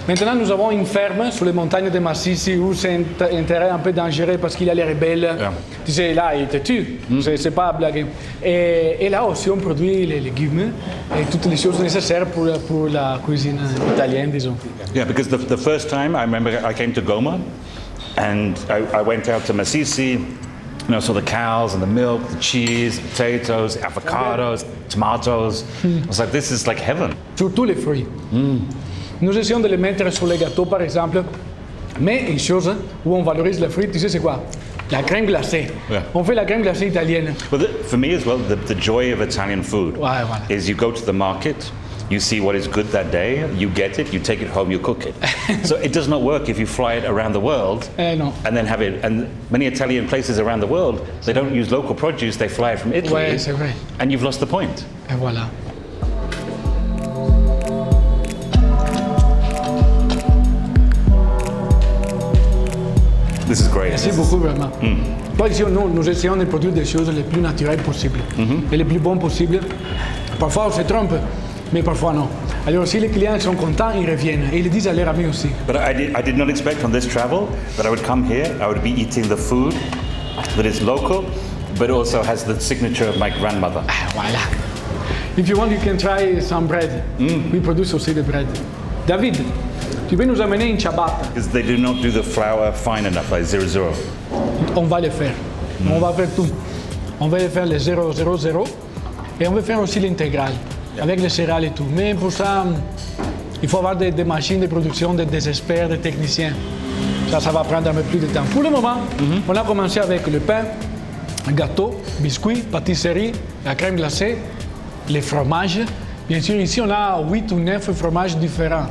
Speaker 14: Maintenant, nous avons une ferme sur les montagnes de Massissi où c'est un terrain un peu dangereux parce qu'il y a les rebelles. Tu sais, là, ils te tuent. C'est pas à blaguer. Et là aussi, on produit les légumes et toutes les choses nécessaires pour la cuisine italienne, disons.
Speaker 1: Yeah, because the first time I remember I came to Goma and I went out to Masisi. I saw the cows and the milk, the cheese, potatoes, avocados, tomatoes. I was like, this is like heaven.
Speaker 14: Surtout les fruits. Nous essayons de les mettre sur les gâteaux, par exemple. Mais une chose où on valorise les fruits, tu sais c'est quoi? La crème glacée.
Speaker 1: Yeah.
Speaker 14: On fait la crème glacée italienne.
Speaker 1: Well, for me as well, the joy of Italian food
Speaker 14: Voilà.
Speaker 1: is you go to the market, you see what is good that day, you get it, you take it home, you cook it. So it does not work if you fly it around the world
Speaker 14: non.
Speaker 1: and then have it. And many Italian places around the world, they don't use local produce, they fly it from Italy.
Speaker 14: Ouais, c'est vrai.
Speaker 1: And you've lost the point.
Speaker 14: Et voilà.
Speaker 1: This is great.
Speaker 14: Merci beaucoup, vraiment. Toi, ici, nous essayons de produire des choses les plus naturelles possibles et les plus bonnes possibles. Parfois, on se trompe, mais parfois non. Alors, si les clients sont contents, ils reviennent et ils le disent à leurs amis aussi.
Speaker 1: But I did not expect on this travel that I would come here, I would be eating the food that is local, but also has the signature of my grandmother.
Speaker 14: Ah, voilà. If you want, you can try some bread. We produce aussi the bread. David, tu peux nous amener une ciabatta?
Speaker 1: Because they do not do the flour fine enough, like 0-0.
Speaker 14: On va le faire. On va faire tout. On va faire les 0-0-0 et on va faire aussi l'intégrale avec les céréales et tout. Mais pour ça, il faut avoir des machines de production, des experts, des techniciens. Ça va prendre un peu plus de temps. Pour le moment, on a commencé avec le pain, gâteau, biscuits, pâtisserie, la crème glacée, les fromages. Bien sûr, ici, on a 8 ou 9 fromages différents.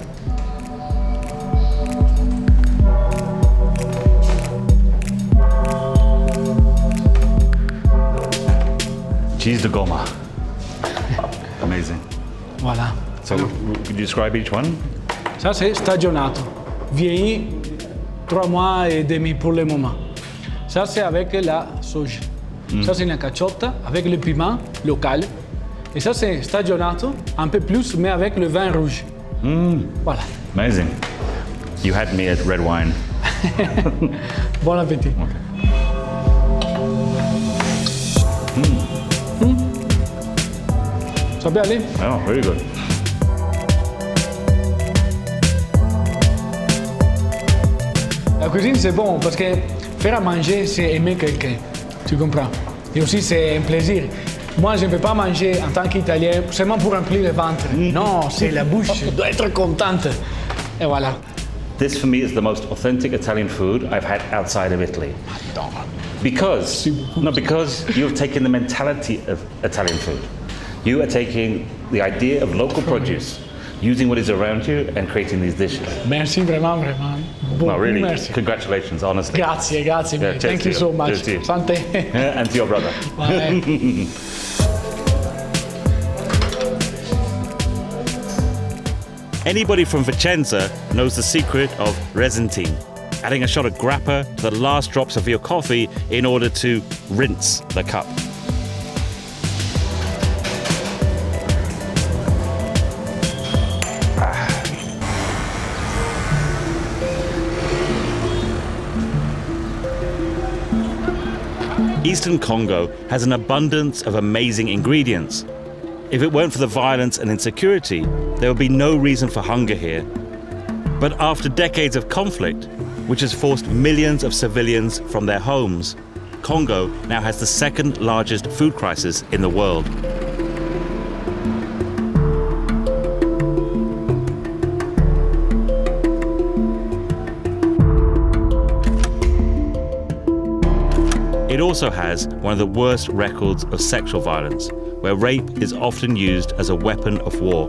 Speaker 1: Cheese de Goma. Amazing.
Speaker 14: Voilà.
Speaker 1: So, could you describe each one?
Speaker 14: Ça, c'est stagionato. Vieilli 3 mois et demi pour le moment. Ça, c'est avec la soja. Ça, c'est une caciotta avec le piment local. Et ça, c'est stagionato, un peu plus, mais avec le vin rouge. Voilà.
Speaker 1: Amazing. You had me at red wine.
Speaker 14: Bon appétit.
Speaker 1: Okay.
Speaker 14: Ça peut aller?
Speaker 1: Oh, very good.
Speaker 14: La cuisine, c'est bon parce que faire à manger, c'est aimer quelqu'un. Tu comprends? Et aussi, c'est un plaisir. Moi, je ne peux pas manger en tant qu'Italien seulement pour remplir le ventre. Non, c'est la bouche doit être contente. Et voilà.
Speaker 1: This for me is the most authentic Italian food I've had outside of Italy. Because you've taken the mentality of Italian food. You are taking the idea of local produce, using what is around you and creating these dishes.
Speaker 14: Merci vraiment, vraiment.
Speaker 1: No, really,
Speaker 14: merci.
Speaker 1: Congratulations, honestly.
Speaker 14: Grazie.
Speaker 1: Yeah,
Speaker 14: Thank you so much. Santé.
Speaker 1: And to your brother.
Speaker 14: Bye.
Speaker 1: Anybody from Vicenza knows the secret of resentine. adding a shot of grappa to the last drops of your coffee in order to rinse the cup. Eastern Congo has an abundance of amazing ingredients. If it weren't for the violence and insecurity, there would be no reason for hunger here. But after decades of conflict, which has forced millions of civilians from their homes, Congo now has the second largest food crisis in the world. It also has one of the worst records of sexual violence, where rape is often used as a weapon of war.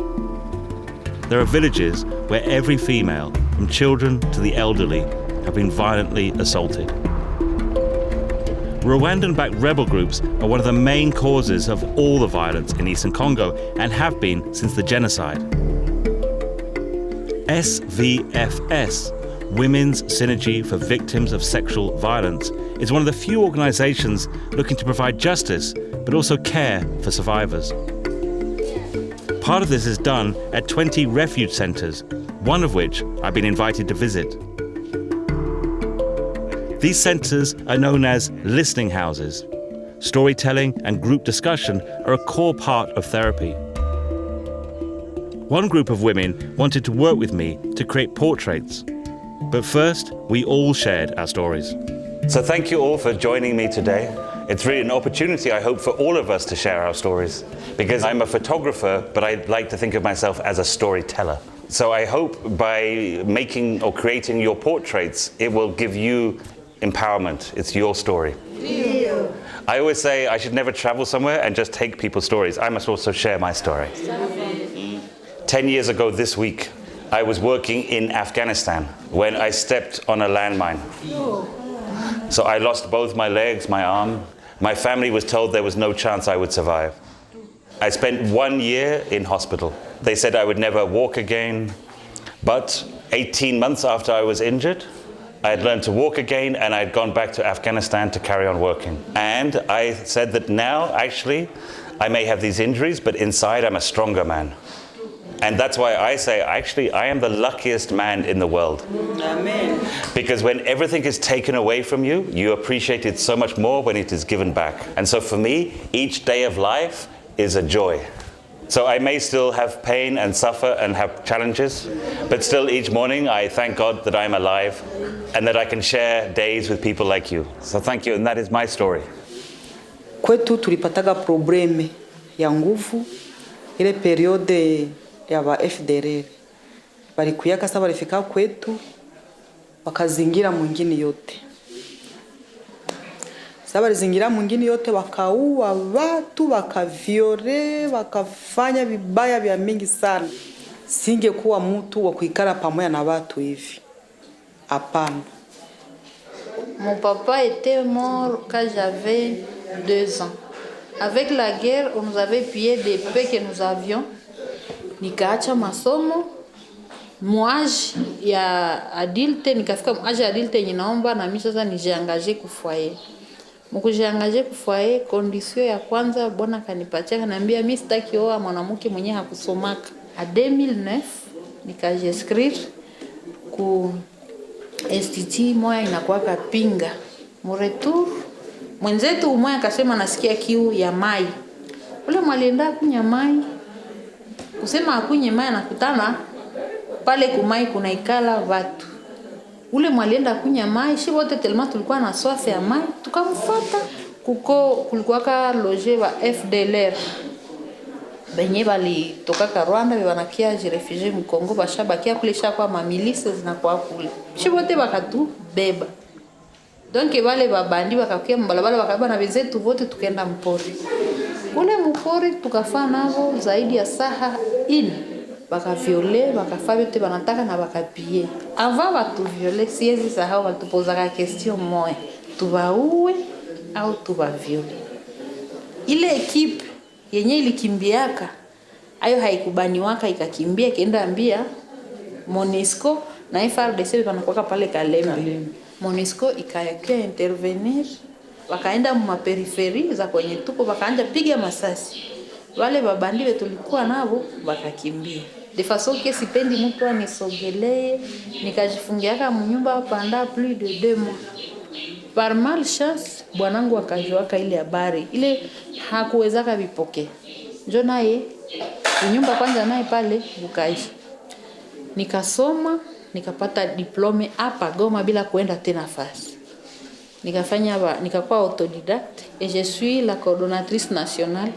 Speaker 1: There are villages where every female, from children to the elderly, have been violently assaulted. Rwandan-backed rebel groups are one of the main causes of all the violence in Eastern Congo and have been since the genocide. SVFS, Women's Synergy for Victims of Sexual Violence, is one of the few organizations looking to provide justice, but also care for survivors. Part of this is done at 20 refuge centers, one of which I've been invited to visit. These centers are known as listening houses. Storytelling and group discussion are a core part of therapy. One group of women wanted to work with me to create portraits. But first, we all shared our stories.
Speaker 2: So thank you all for joining me today. It's really an opportunity, I hope, for all of us to share our stories, because I'm a photographer, but I like to think of myself as a storyteller. So I hope by making or creating your portraits, it will give you empowerment. It's your story. I always say I should never travel somewhere and just take people's stories. I must also share my story. 10 years ago this week, I was working in Afghanistan when I stepped on a landmine. So I lost both my legs, my arm. My family was told there was no chance I would survive. I spent 1 year in hospital. They said I would never walk again. But 18 months after I was injured, I had learned to walk again, and I had gone back to Afghanistan to carry on working. And I said that now, actually, I may have these injuries, but inside I'm a stronger man. And that's why I say, actually, I am the luckiest man in the world. Amen. Because when everything is taken away from you, you appreciate it so much more when it is given back. And so for me, each day of life is a joy. So I may still have pain and suffer and have challenges, but still each morning I thank God that I'm alive and that I can share days with people like you. So thank you, and that is my story.
Speaker 15: Kwetu tulipataga probleme ya nguvu ile periode ya ba FDLR. Balikuyaka sasa walifika kwetu wakazingira mwingine yote. Sasa walizingira mwingine yote wakaua watu, wakaviore, wakafanya vibaya vya mingi sana. Singekuwa mtu wa kuikala pamoja na watu hivi. Hapana.
Speaker 16: Mon papa était mort quand j'avais 2 ans. Avec la guerre, on nous avait pillé des peu que nous avions. Nikaacha masomo, mwaji ya adulte, nikafika mwaji ya adulte yenye naomba na mimi sasa nijiangaje kufoyer. Mkujiangaje kufoyer, condition ya kwanza bwana kanipatia kananiambia mimi sitaki oa mwanamke mwenye hakusomaka. A 2009 nikajinscrire ku institut moya inakuwa Kapinga. Mu retour mwenzetu mmoja akasema nasikia kiu ya mai. Ule mwalienda kunya mai. Kusema akunye mai nakutana pale kumai kuna ikala watu. Ule mwalienda kunya mai, shi wote telema tulikuwa na soif ya mai, tukamfuata. Kulikuwa ka loge wa FDLR. Benye bali toka Rwanda banakia jirefugie mu Congo bashabakia kulesha kwa mamilisi zinakuwa kule. Shi wote bakatu beba. Donc wale babandi bakakia mbalabala bakaba na wenzetu wote tukaenda mpori. Kule mpori tukafaa navo zaidi ya saha ini. Bakaviole, bakafaa yote banataka na bakapie. Avant batuviole, siezi sahau batupozaka question moya. Tubaue au tubaviole. Ile ekipe yenye ilikimbiaka, ayo haikubaniwaka ikakimbia kienda ambia MONUSCO na FARDC wanakuwa pale Kalembe. MONUSCO ikayakia intervenir, wakaenda maperiferi za kwenye tuko, wakaanja piga masasi. Wale babandi tulikuwa nabo wakakimbia. De façon que sipendi mtu anisogelee, nikajifungiaka mnyumba pendant plus de 2 mois. Par malchance bwanangu akajoaka ile habari. Ile hakuwezaka vipokea. Njo naye nyumba kwanza naye pale bukaisha. Nikasoma, nikapata diplome hapa Goma bila kuenda tena fasi. Nikakuwa autodidacte et je suis la coordonnatrice nationale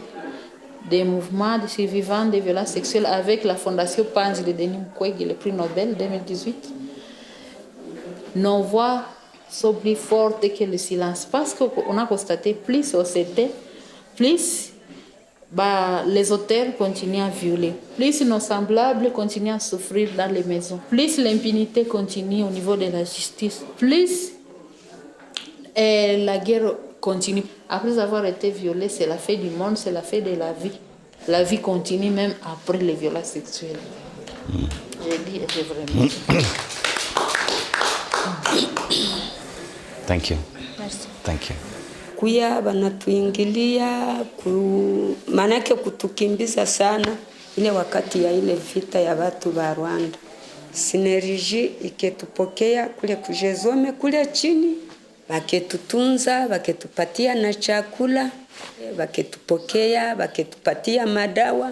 Speaker 16: des mouvements de survivants des violences sexuelles avec la fondation Panzi de Denis Mukwege, le prix Nobel 2018. Nos voix sont plus fortes que le silence parce qu'on a constaté plus on s'était, plus les auteurs continuent à violer, plus nos semblables continuent à souffrir dans les maisons, plus l'impunité continue au niveau de la justice, plus la guerre continue. Après avoir été violé, c'est la fin du monde, c'est la fin de la vie. La vie continue même après les violences sexuelles. J'ai dit et j'ai vraiment.
Speaker 2: Thank you.
Speaker 17: Merci.
Speaker 2: Thank you.
Speaker 17: Kuya banatuingilia manake kutukimbiza sana ile wakati ya ile vita ya watu wa Rwanda. Synergie iketupokea kule kujezome kule chini, waketutunza, waketupatia na chakula, waketupokea, waketupatia madawa.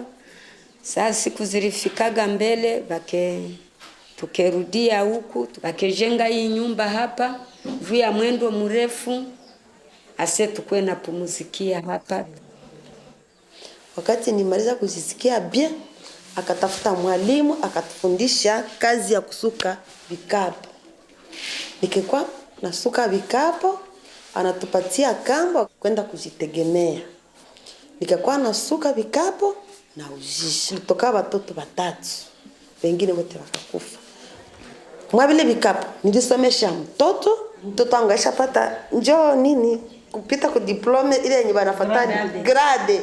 Speaker 17: Sasa siku zilifikaga mbele, tukerudia huku, wakejenga hii nyumba hapa, juu ya mwendo mrefu, ase tukue na pumuzikia hapa.
Speaker 18: Wakati nimaliza kujisikia bien, akatafuta mwalimu akatufundisha kazi ya kusuka vikapu. Nikikuwa nasuka vikapu, anatupatia kamba kwenda kujitegemea. Nikakuwa nasuka vikapu na ujisha. Nitoka watoto 3, wengine wote wakakufa. Mwabile vikapu nilisomesha mtoto angaisha pata njoo nini kupita ku diplome ile yenye banafuata grade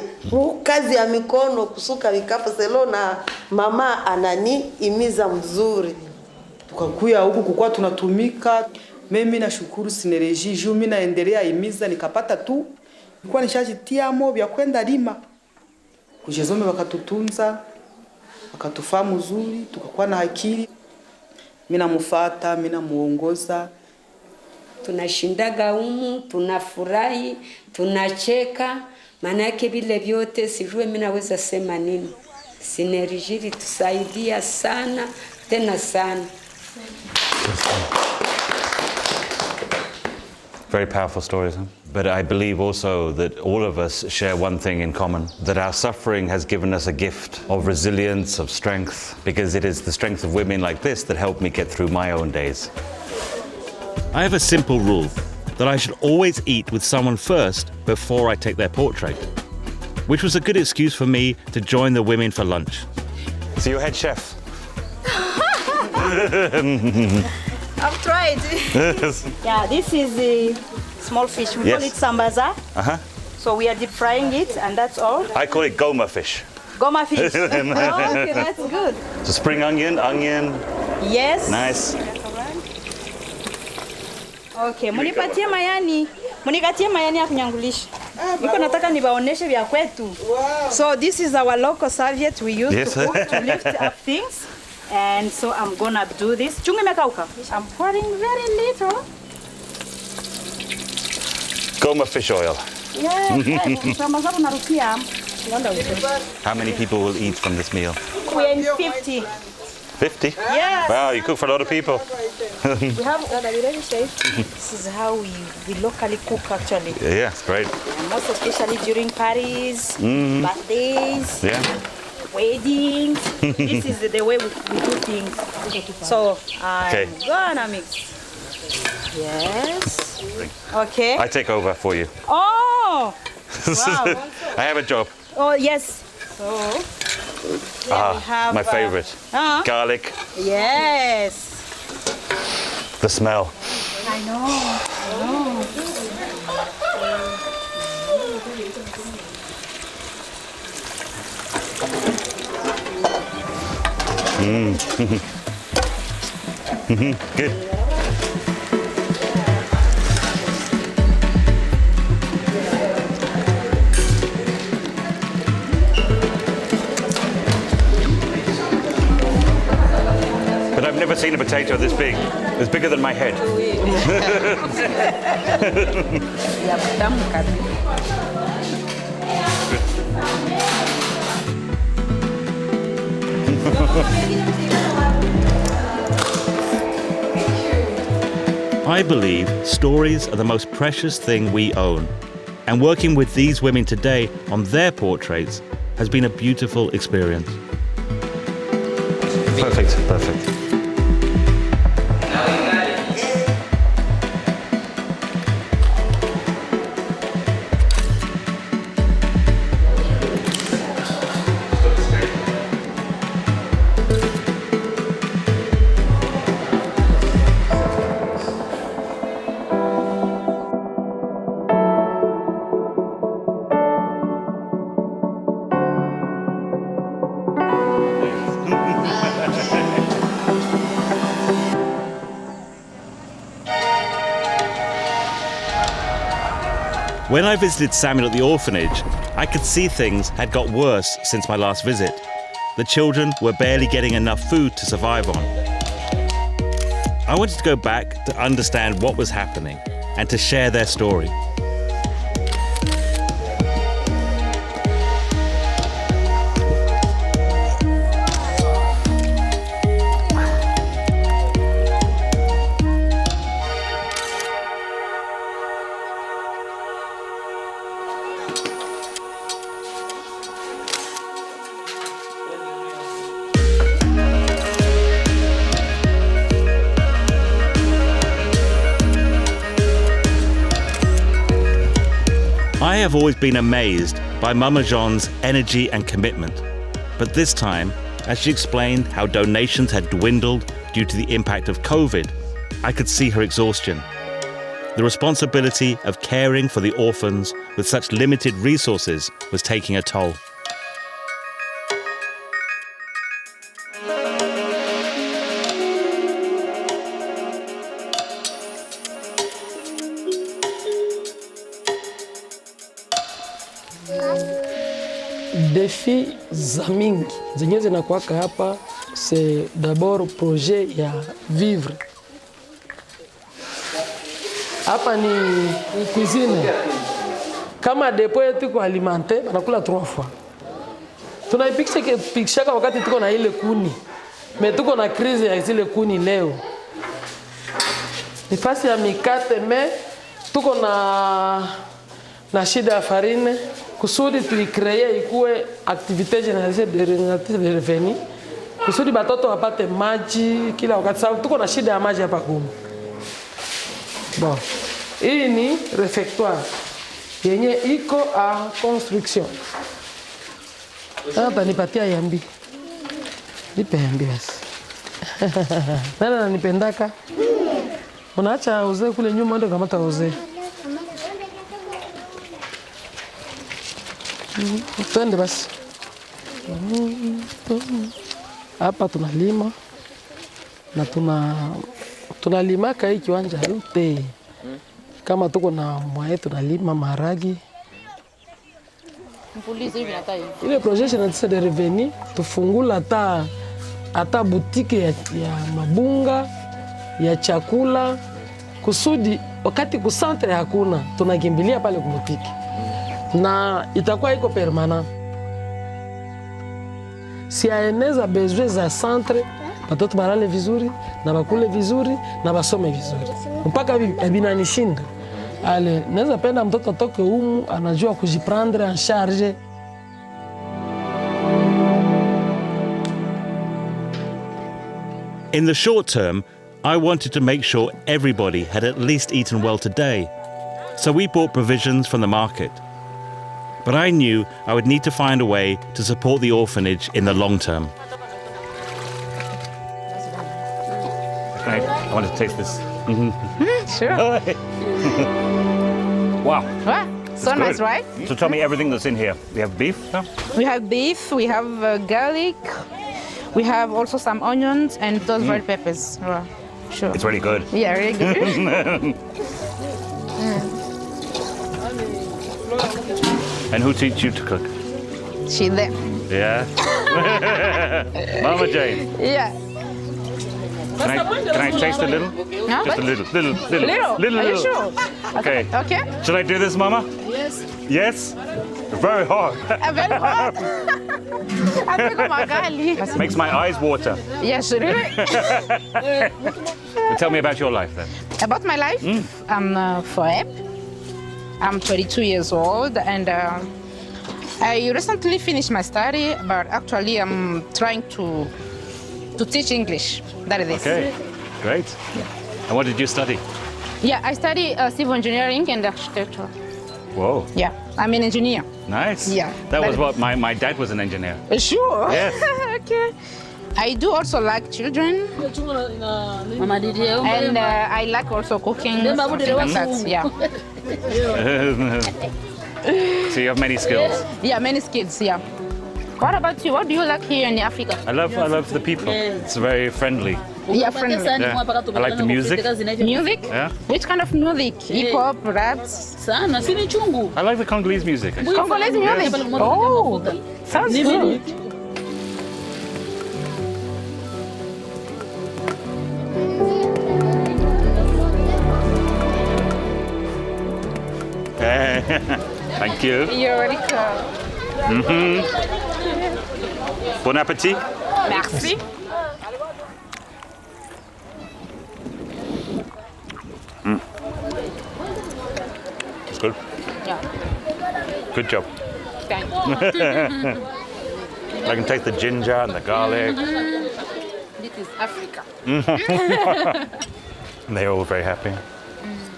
Speaker 18: kazi ya mikono kusuka vikapu selo na mama anani imiza mzuri.
Speaker 15: Tukakuya huku kukua tunatumika. Mimi nashukuru Synergie juu mimi naendelea imiza nikapata tu. Nilikuwa nishajitia moyo ya kwenda lima. Kujezome wakatutunza, wakatufahamu mzuri, tukakuwa na akili. Mimi namufuata, mimi namuongoza.
Speaker 17: Tunashindaga humu, tunafurahi, tunacheka, maana yake vile vyote sijue mimi naweza sema nini. Synergie tusaidia sana, tena sana.
Speaker 2: Very powerful stories, huh? But I believe also that all of us share one thing in common, that our suffering has given us a gift of resilience, of strength, because it is the strength of women like this that helped me get through my own days.
Speaker 1: I have a simple rule, that I should always eat with someone first before I take their portrait, which was a good excuse for me to join the women for lunch.
Speaker 2: So you're head chef?
Speaker 11: I've tried. Yeah, this is the small fish. We call it sambaza. So we are deep frying it, and that's all.
Speaker 2: I call it Goma fish.
Speaker 11: Goma fish. Oh, okay, that's good.
Speaker 2: So spring onion.
Speaker 11: Yes.
Speaker 2: Nice.
Speaker 11: Okay, munipatie mayani. Munikatie mayani ya kunyangulisha. Niko nataka nibaoneshe vya kwetu. So this is our local serviette we use to cook, to lift up things. And so I'm gonna do this. Chungu imekauka. I'm pouring very little.
Speaker 2: Goma fish oil. How many people will eat from this meal?
Speaker 11: We're in 50.
Speaker 2: 50?
Speaker 11: Yes.
Speaker 2: Wow, you cook for a lot of people.
Speaker 11: We have this is how we locally cook actually.
Speaker 2: Yeah, it's great.
Speaker 11: And most especially during parties, birthdays, weddings. This is the way we do things. So I'm gonna mix. Yes. Okay.
Speaker 2: I take over for you.
Speaker 11: Oh! Wow.
Speaker 2: I have a job.
Speaker 11: Oh, yes. So, we have
Speaker 2: my favorite. Garlic.
Speaker 11: Yes.
Speaker 2: The smell.
Speaker 11: I know.
Speaker 2: Good. But I've never seen a potato this big. It's bigger than my head. I believe stories are the most precious thing we own. And working with these women today on their portraits has been a beautiful experience. Perfect, perfect. When I visited Samuel at the orphanage, I could see things had got worse since my last visit. The children were barely getting enough food to survive on. I wanted to go back to understand what was happening and to share their story. I have always been amazed by Mama Jean's energy and commitment. But this time, as she explained how donations had dwindled due to the impact of COVID, I could see her exhaustion. The responsibility of caring for the orphans with such limited resources was taking a toll.
Speaker 19: Défi za mingi zenye zinakuwaka hapa, c'est d'abord projet ya vivre. Hapa ni cuisine. Kama depo yetu kwa alimenter, banakula 3 fois. Tunaipikishaka wakati tuko na ile kuni. Me tuko na crise ya zile kuni leo. Ni fasi ya mikate, me tuko na shida ya farine. Kusudi tuikreye ikuwe activité généralisée de revenu. Kusudi batoto wapate maji kila wakati, sababu tuko na shida ya maji hapa Goma. Bon. Hii ni refectoire yenye iko a construction. Hapa nipatia yambi. Nipe yambi basi. Nani ananipendaka? Unaacha uzee kule nyuma ndio kamata uzee. Twende basi. Hapa tunalima na tunalimaka hii kiwanja yote. Kama tuko na mwae tunalima maharagi. Ile projet généralisée de revenu tufungula hata boutique ya mabunga ya chakula, kusudi wakati kusantre hakuna tunakimbilia pale kubutiki. Na itakuwa iko permanent. Si aeneza besoin za centre, batoto barale vizuri, na bakule vizuri, na basome vizuri. Mpaka binanishinda. Ale, naweza penda mtoto toke humu anajua kujiprendre en charge.
Speaker 1: In the short term, I wanted to make sure everybody had at least eaten well today. So we bought provisions from the market. But I knew I would need to find a way to support the orphanage in the long term. I want to taste this.
Speaker 20: Sure.
Speaker 1: Wow.
Speaker 20: So nice, right?
Speaker 1: So tell me everything that's in here. We have beef? Huh?
Speaker 20: We have beef, we have garlic, We have also some onions and those red peppers. Well, sure.
Speaker 2: It's really good.
Speaker 20: Yeah, really good.
Speaker 2: And who teach you to cook?
Speaker 20: She there.
Speaker 2: Yeah? Mama Jane.
Speaker 20: Yeah.
Speaker 2: Can I taste a little?
Speaker 20: No?
Speaker 2: Just a little.
Speaker 20: Little? Are you sure?
Speaker 2: Okay.
Speaker 20: Okay.
Speaker 2: Should I do this, Mama?
Speaker 20: Yes.
Speaker 2: Yes? Very hard.
Speaker 20: Very hard. I think I'm a girl.
Speaker 2: Makes my eyes water.
Speaker 20: Yes, really.
Speaker 2: Tell me about your life then.
Speaker 20: About my life? I'm Foeb. I'm 22 years old and I recently finished my study, but actually I'm trying to teach English. That is it.
Speaker 2: Okay, great. And what did you study?
Speaker 20: Yeah, I study civil engineering and architecture.
Speaker 2: Whoa.
Speaker 20: Yeah, I'm an engineer.
Speaker 2: Nice.
Speaker 20: Yeah.
Speaker 2: That was what my dad was an engineer.
Speaker 20: Sure.
Speaker 2: Yes.
Speaker 20: Okay. I do also like children. And I like also cooking. Something like that. Yeah.
Speaker 2: So you have many skills.
Speaker 20: Yeah, many skills, yeah. What about you? What do you like here in Africa?
Speaker 2: I love the people. It's very friendly.
Speaker 20: Yeah, friendly.
Speaker 2: Yeah. I like the music.
Speaker 20: Music?
Speaker 2: Yeah.
Speaker 20: Which kind of music? Hip hop, raps?
Speaker 2: I like the Congolese music.
Speaker 20: Congolese music?
Speaker 2: Yes.
Speaker 20: Oh, sounds good.
Speaker 2: Thank you.
Speaker 20: You're welcome.
Speaker 2: Bon appétit.
Speaker 20: Merci.
Speaker 2: It's good.
Speaker 20: Yeah.
Speaker 2: Good job.
Speaker 20: Thank you.
Speaker 2: I can taste the ginger and the garlic.
Speaker 20: This is Africa.
Speaker 2: They're all very happy.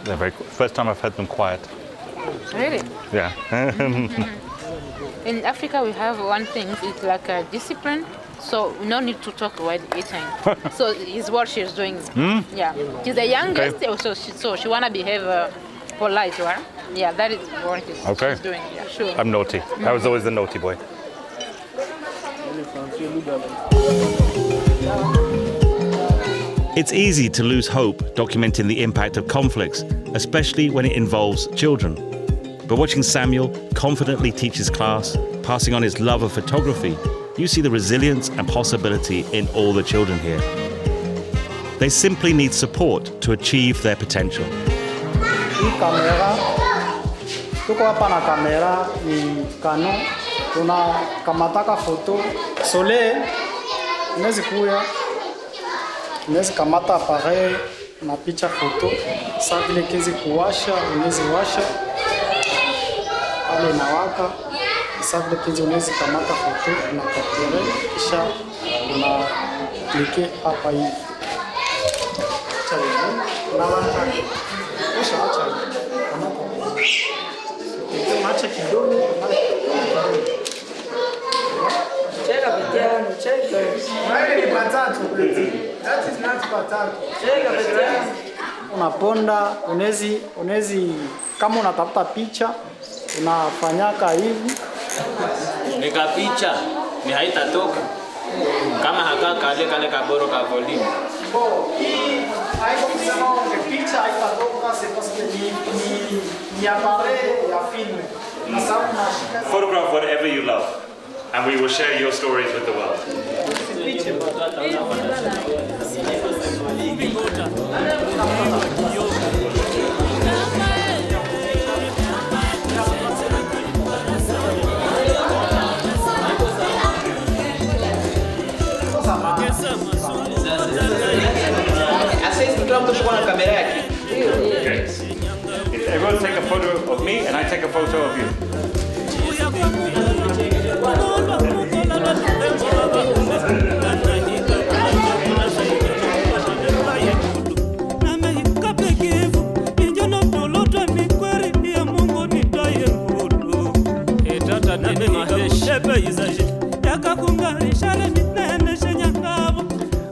Speaker 2: They're very. First time I've heard them quiet.
Speaker 20: Really?
Speaker 2: Yeah.
Speaker 20: In Africa, we have one thing. It's like a discipline. So we no need to talk while eating. So it's what she's doing. Yeah. She's the youngest,
Speaker 2: Okay.
Speaker 20: so she wanna behave polite, right? Yeah, that is what she's doing. Yeah, sure.
Speaker 2: I'm naughty. I was always the naughty boy.
Speaker 1: It's easy to lose hope documenting the impact of conflicts, especially when it involves children. But watching Samuel confidently teach his class, passing on his love of photography, you see the resilience and possibility in all the children here. They simply need support to achieve their potential.
Speaker 10: Hii kamera, tuko hapa na kamera ni Canon, tunakamataka foto soleil, unaweza kuya, unaweza kamata appareil na picha foto, sasa vile kizi kuwasha, unaweza washa pale inawaka, sasa vile kizi unaweza kamata foto na capture kisha una klike hapa hivi. Acha kidogo. Cheka vijana, cheka. Ni patatu. That is not patatu. Cheka vijana. Unaponda, unezi kama unatafuta picha, unafanyaka hivi.
Speaker 21: Nika picha ni haitatoka kama haka kale kaboro ka volume.
Speaker 10: Hii haiko kusema picha haitatoka c'est parce que ni appareil ya film.
Speaker 2: Photograph whatever you love, and we will share your stories with the world. Okay. Everyone take a photo of me and I take a photo of you.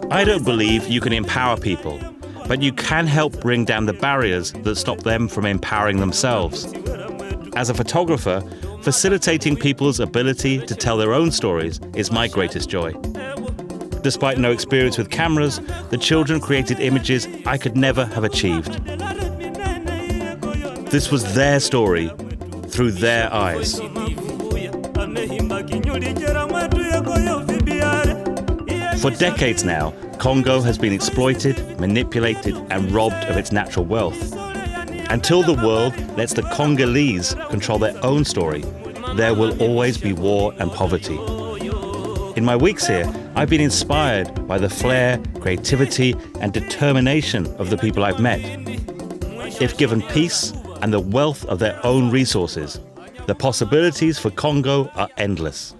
Speaker 1: I don't believe you can empower people, but you can help bring down the barriers that stop them from empowering themselves. As a photographer, facilitating people's ability to tell their own stories is my greatest joy. Despite no experience with cameras, the children created images I could never have achieved. This was their story through their eyes. For decades now, Congo has been exploited, manipulated, and robbed of its natural wealth. Until the world lets the Congolese control their own story, there will always be war and poverty. In my weeks here, I've been inspired by the flair, creativity, and determination of the people I've met. If given peace and the wealth of their own resources, the possibilities for Congo are endless.